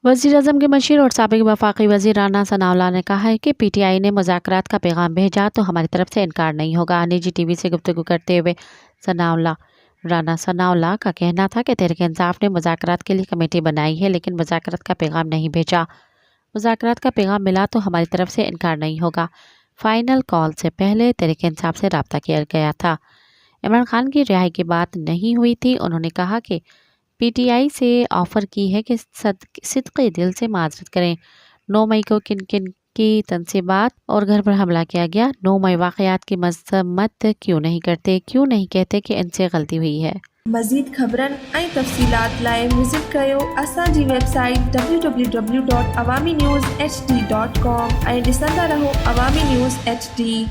वज़ीर-ए-आज़म के मशीर और साबिक़ वफ़ाक़ी वज़ीर राना सनाउल्लाह ने कहा है कि PTI ने मुज़ाकरात का पैगाम भेजा तो हमारी तरफ से इनकार नहीं होगा। निजी TV से गुफ्तगू करते हुए राना सनाउल्लाह का कहना था कि तहरीक इंसाफ ने मुज़ाकरात के लिए कमेटी बनाई है लेकिन मुज़ाकरात का पैगाम नहीं भेजा। मुज़ाकरात का पैगाम मिला तो हमारी तरफ से इनकार नहीं होगा। फ़ाइनल कॉल से पहले तहरीक इंसाफ से रब्ता किया गया था। इमरान खान की रिहाई की बात नहीं हुई थी। उन्होंने कहा कि PTI से ऑफ़र की है कि सिद्क़े दिल से माज़रत करें। 9 मई को किन किन की तनसीबात और घर पर हमला किया गया। 9 मई वाक़यात की मज़म्मत क्यों नहीं करते, क्यों नहीं कहते कि इनसे गलती हुई है। मज़ीद ख़बरनि ऐं तफ़सीलात लाइ विज़िट कयो असांजी वेबसाइट www.awamiNewsHD.com ऐं ॾिसंदा रहो अवामी न्यूज़ HD।